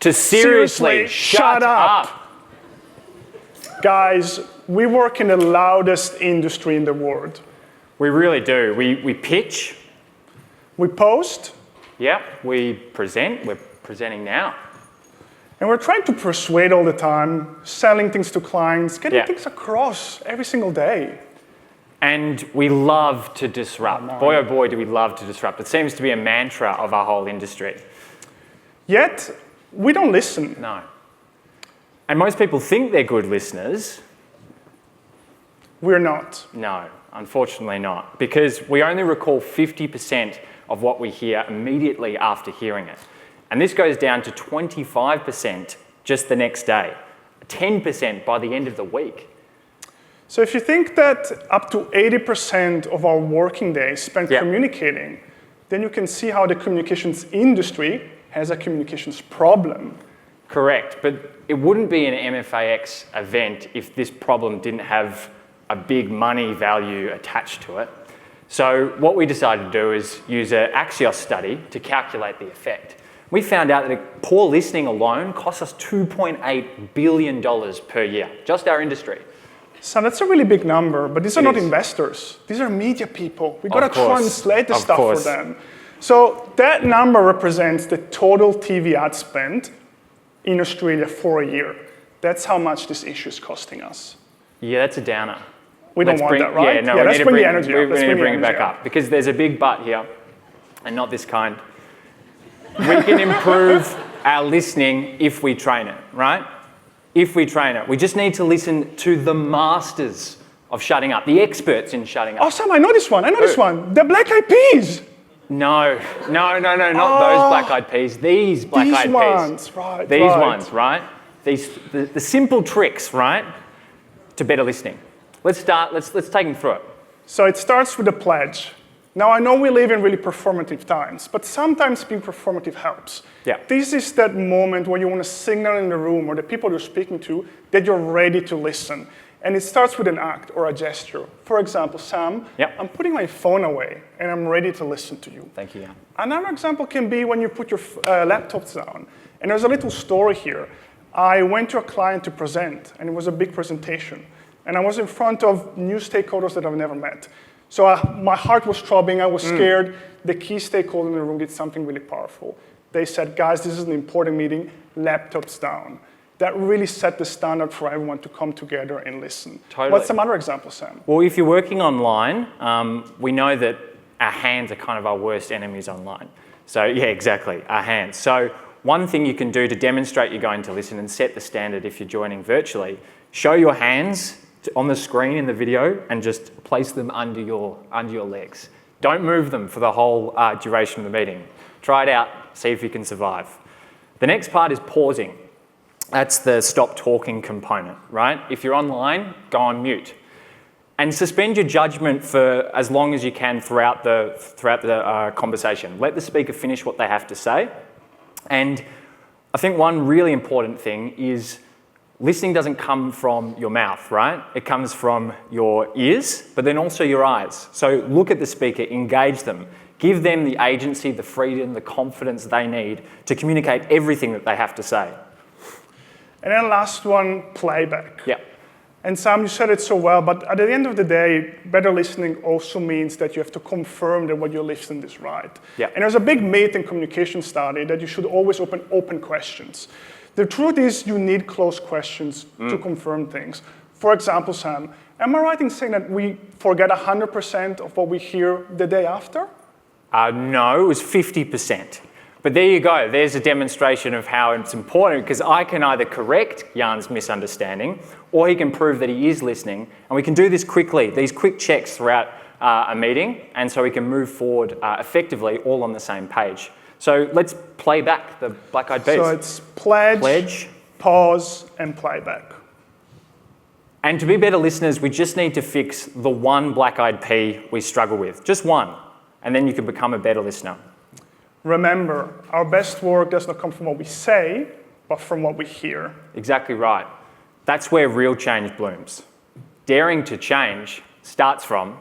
to seriously shut up. Guys, we work in the loudest industry in the world. We really do. We pitch. We post. Yeah, we present. We're presenting now. And we're trying to persuade all the time, selling things to clients, getting things across every single day. And we love to disrupt. Boy, oh boy, do we love to disrupt. It seems to be a mantra of our whole industry. Yet, we don't listen. No. And most people think they're good listeners. We're not. No, unfortunately not. Because we only recall 50% of what we hear immediately after hearing it. And this goes down to 25% just the next day, 10% by the end of the week. So if you think that up to 80% of our working day is spent communicating, then you can see how the communications industry has a communications problem. Correct, but it wouldn't be an MFAX event if this problem didn't have a big money value attached to it. So what we decided to do is use an Axios study to calculate the effect. We found out that poor listening alone costs us $2.8 billion per year, just our industry. So that's a really big number, but these are not investors. These are media people. We've got to translate the stuff for them. So that number represents the total TV ad spend in Australia for a year. That's how much this issue is costing us. Yeah, that's a downer. We don't want that, right? Yeah, no, let's bring the energy up. We need to bring it back up because there's a big but here, and not this kind. We can improve our listening if we train it, right? If we train it. We just need to listen to the masters of shutting up, the experts in shutting up. Oh, Sam, I know this one. The Black Eyed Peas. No, not those Black Eyed Peas. These Black Eyed Peas. These ones, right. These ones, right? The simple tricks, right, to better listening. Let's take them through it. So it starts with a pledge. Now, I know we live in really performative times, but sometimes being performative helps. Yeah. This is that moment where you want to signal in the room or the people you're speaking to that you're ready to listen. And it starts with an act or a gesture. For example, Sam, I'm putting my phone away and I'm ready to listen to you. Thank you, Jan. Another example can be when you put your laptops down. And there's a little story here. I went to a client to present, and it was a big presentation. And I was in front of new stakeholders that I've never met. So my heart was throbbing, I was scared. The key stakeholder in the room did something really powerful. They said, guys, this is an important meeting, laptops down. That really set the standard for everyone to come together and listen. Totally. What's some other example, Sam? Well, if you're working online, we know that our hands are kind of our worst enemies online. So yeah, exactly, our hands. So one thing you can do to demonstrate you're going to listen and set the standard if you're joining virtually, show your hands on the screen in the video and just place them under your legs. Don't move them for the whole duration of the meeting. Try it out, see if you can survive. The next part is pausing. That's the stop talking component, right? If you're online, go on mute. And suspend your judgment for as long as you can throughout the conversation. Let the speaker finish what they have to say. And I think one really important thing is listening doesn't come from your mouth, right? It comes from your ears, but then also your eyes. So look at the speaker, engage them. Give them the agency, the freedom, the confidence they need to communicate everything that they have to say. And then last one, playback. Yeah. And Sam, you said it so well, but at the end of the day, better listening also means that you have to confirm that what you're listening is right. Yeah. And there's a big myth in communication study that you should always open questions. The truth is you need closed questions to confirm things. For example, Sam, am I right in saying that we forget 100% of what we hear the day after? No, it was 50%. But there you go, there's a demonstration of how it's important because I can either correct Jan's misunderstanding or he can prove that he is listening. And we can do this quickly, these quick checks throughout a meeting, and so we can move forward effectively all on the same page. So let's play back the Black Eyed Peas. So it's pledge, pause, and playback. And to be better listeners, we just need to fix the one Black Eyed Pea we struggle with, just one, and then you can become a better listener. Remember, our best work does not come from what we say, but from what we hear. Exactly right. That's where real change blooms. Daring to change starts from